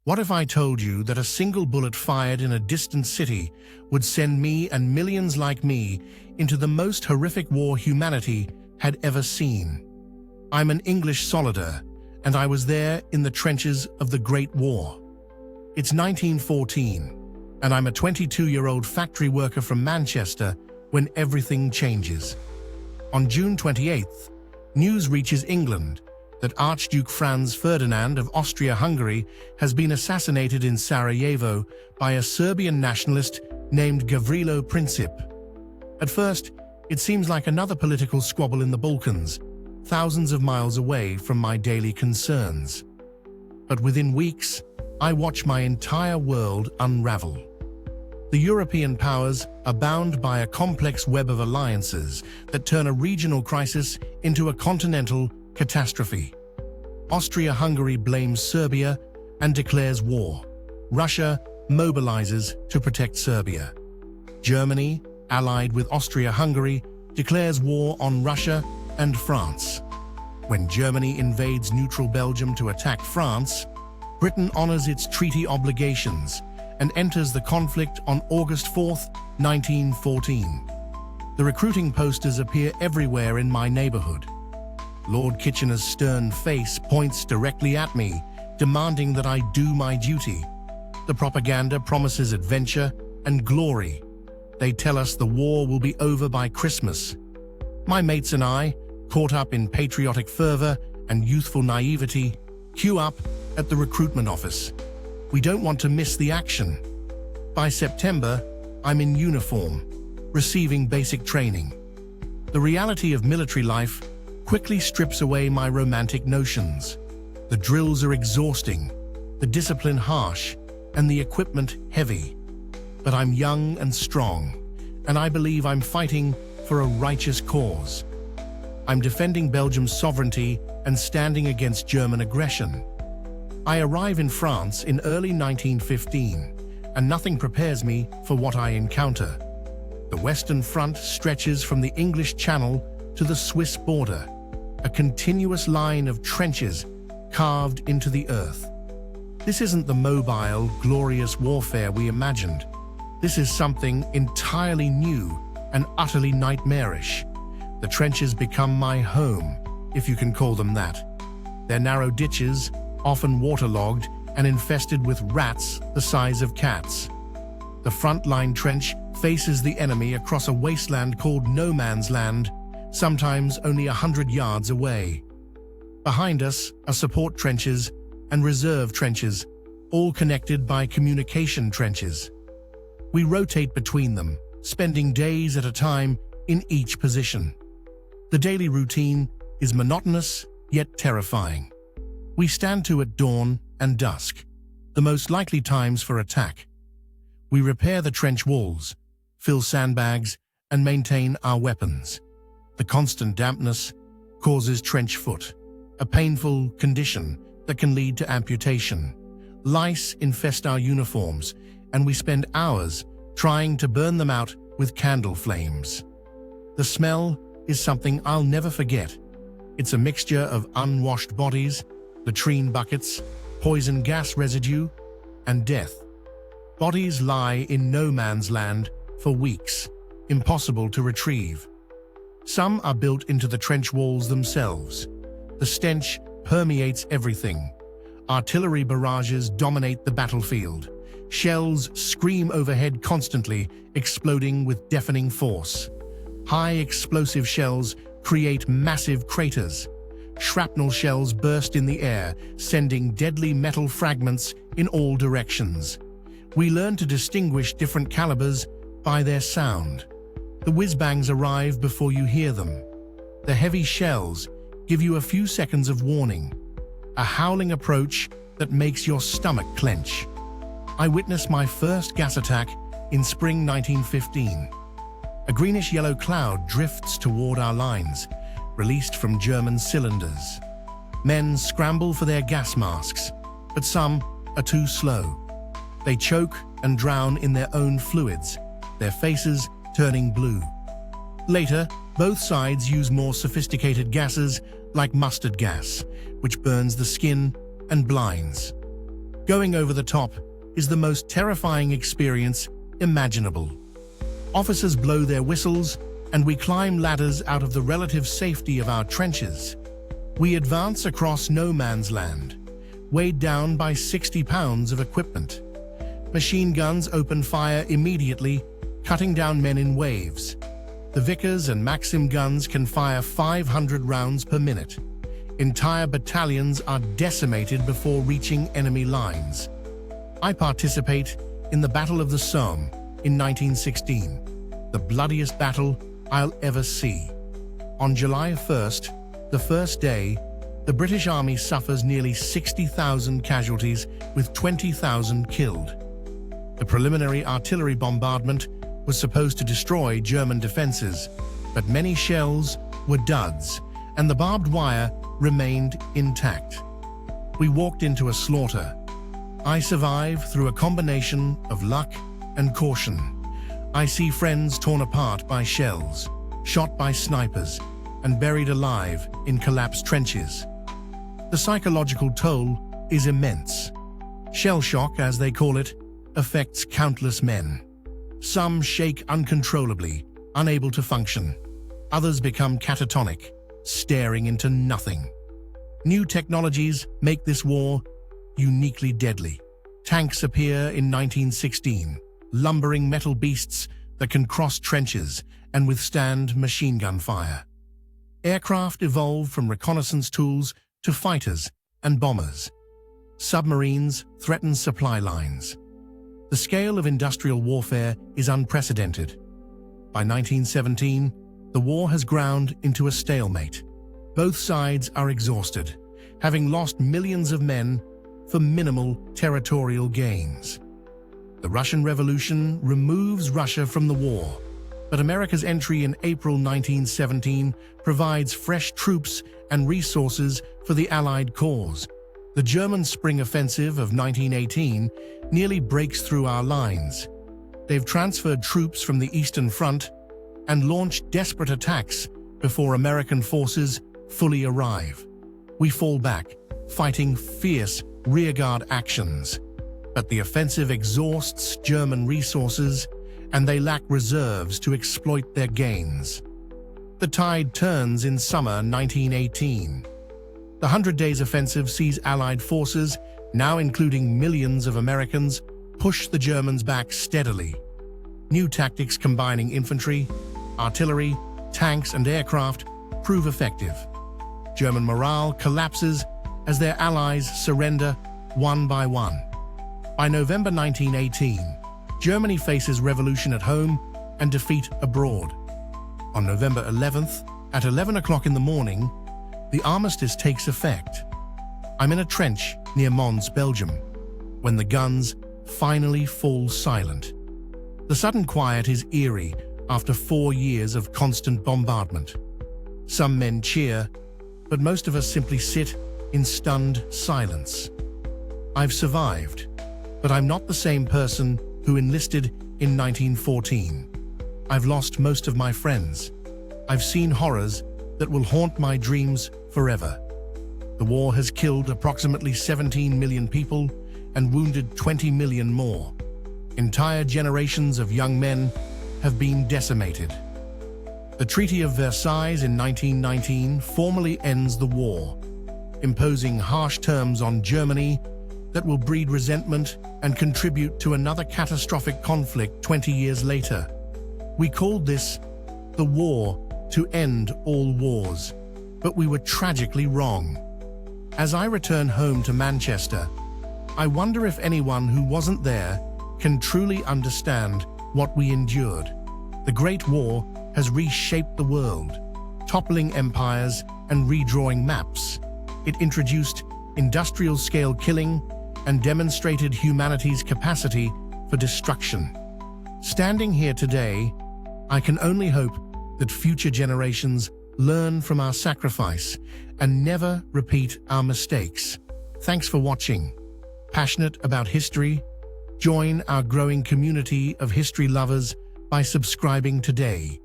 What if I told you that a single bullet fired in a distant city would send me and millions like me into the most horrific war humanity had ever seen? I'm an English soldier, and I was there in the trenches of the Great War. It's 1914, and I'm a 22-year-old factory worker from Manchester when everything changes. On June 28th, news reaches England that Archduke Franz Ferdinand of Austria-Hungary has been assassinated in Sarajevo by a Serbian nationalist named Gavrilo Princip. At first, it seems like another political squabble in the Balkans, thousands of miles away from my daily concerns. But within weeks, I watch my entire world unravel. The European powers are bound by a complex web of alliances that turn a regional crisis into a continental catastrophe. Austria-Hungary blames Serbia and declares war. Russia mobilizes to protect Serbia. Germany, allied with Austria-Hungary, declares war on Russia and France. When Germany invades neutral Belgium to attack France, Britain honors its treaty obligations and enters the conflict on August 4, 1914. The recruiting posters appear everywhere in my neighborhood. Lord Kitchener's stern face points directly at me, demanding that I do my duty. The propaganda promises adventure and glory. They tell us the war will be over by Christmas. My mates and I, caught up in patriotic fervor and youthful naivety, queue up at the recruitment office. We don't want to miss the action. By September, I'm in uniform, receiving basic training. The reality of military life quickly strips away my romantic notions. The drills are exhausting, the discipline harsh, and the equipment heavy. But I'm young and strong, and I believe I'm fighting for a righteous cause. I'm defending Belgium's sovereignty and standing against German aggression. I arrive in France in early 1915, and nothing prepares me for what I encounter. The Western Front stretches from the English Channel to the Swiss border, a continuous line of trenches carved into the earth. This isn't the mobile, glorious warfare we imagined. This is something entirely new and utterly nightmarish. The trenches become my home, if you can call them that. Their narrow ditches, often waterlogged and infested with rats the size of cats. The front-line trench faces the enemy across a wasteland called no man's land, sometimes only 100 yards away. Behind us are support trenches and reserve trenches, all connected by communication trenches. We rotate between them, spending days at a time in each position. The daily routine is monotonous yet terrifying. We stand to at dawn and dusk, the most likely times for attack. We repair the trench walls, fill sandbags, and maintain our weapons. The constant dampness causes trench foot, a painful condition that can lead to amputation. Lice infest our uniforms, and we spend hours trying to burn them out with candle flames. The smell is something I'll never forget. It's a mixture of unwashed bodies, latrine buckets, poison gas residue, and death. Bodies lie in no man's land for weeks, impossible to retrieve. Some are built into the trench walls themselves. The stench permeates everything. Artillery barrages dominate the battlefield. Shells scream overhead constantly, exploding with deafening force. High explosive shells create massive craters. Shrapnel shells burst in the air, sending deadly metal fragments in all directions. We learn to distinguish different calibers by their sound. The whiz-bangs arrive before you hear them. The heavy shells give you a few seconds of warning, a howling approach that makes your stomach clench. I witnessed my first gas attack in spring 1915. A greenish-yellow cloud drifts toward our lines, released from German cylinders. Men scramble for their gas masks, but some are too slow. They choke and drown in their own fluids, their faces turning blue. Later, both sides use more sophisticated gases like mustard gas, which burns the skin and blinds. Going over the top is the most terrifying experience imaginable. Officers blow their whistles, and we climb ladders out of the relative safety of our trenches. We advance across no man's land, weighed down by 60 pounds of equipment. Machine guns open fire immediately, cutting down men in waves. The Vickers and Maxim guns can fire 500 rounds per minute. Entire battalions are decimated before reaching enemy lines. I participate in the Battle of the Somme in 1916, the bloodiest battle I'll ever see. On July 1st, the first day, the British Army suffers nearly 60,000 casualties with 20,000 killed. The preliminary artillery bombardment was supposed to destroy German defenses, but many shells were duds, and the barbed wire remained intact. We walked into a slaughter. I survive through a combination of luck and caution. I see friends torn apart by shells, shot by snipers, and buried alive in collapsed trenches. The psychological toll is immense. Shell shock, as they call it, affects countless men. Some shake uncontrollably, unable to function. Others become catatonic, staring into nothing. New technologies make this war uniquely deadly. Tanks appear in 1916, lumbering metal beasts that can cross trenches and withstand machine gun fire. Aircraft evolve from reconnaissance tools to fighters and bombers. Submarines threaten supply lines. The scale of industrial warfare is unprecedented. By 1917, the war has ground into a stalemate. Both sides are exhausted, having lost millions of men for minimal territorial gains. The Russian Revolution removes Russia from the war, but America's entry in April 1917 provides fresh troops and resources for the Allied cause. The German Spring Offensive of 1918 nearly breaks through our lines. They've transferred troops from the Eastern Front and launched desperate attacks before American forces fully arrive. We fall back, fighting fierce rearguard actions. But the offensive exhausts German resources, and they lack reserves to exploit their gains. The tide turns in summer 1918. The 100 Days Offensive sees Allied forces, now including millions of Americans, push the Germans back steadily. New tactics combining infantry, artillery, tanks, and aircraft prove effective. German morale collapses as their allies surrender one by one. By November 1918, Germany faces revolution at home and defeat abroad. On November 11th, at 11 o'clock in the morning, the armistice takes effect. I'm in a trench near Mons, Belgium, when the guns finally fall silent. The sudden quiet is eerie after 4 years of constant bombardment. Some men cheer, but most of us simply sit in stunned silence. I've survived, but I'm not the same person who enlisted in 1914. I've lost most of my friends. I've seen horrors that will haunt my dreams forever. The war has killed approximately 17 million people and wounded 20 million more. Entire generations of young men have been decimated. The Treaty of Versailles in 1919 formally ends the war, imposing harsh terms on Germany that will breed resentment and contribute to another catastrophic conflict 20 years later. We called this the war to end all wars, but we were tragically wrong. As I return home to Manchester, I wonder if anyone who wasn't there can truly understand what we endured. The Great War has reshaped the world, toppling empires and redrawing maps. It introduced industrial-scale killing and demonstrated humanity's capacity for destruction. Standing here today, I can only hope that future generations learn from our sacrifice and never repeat our mistakes. Thanks for watching. Passionate about history? Join our growing community of history lovers by subscribing today.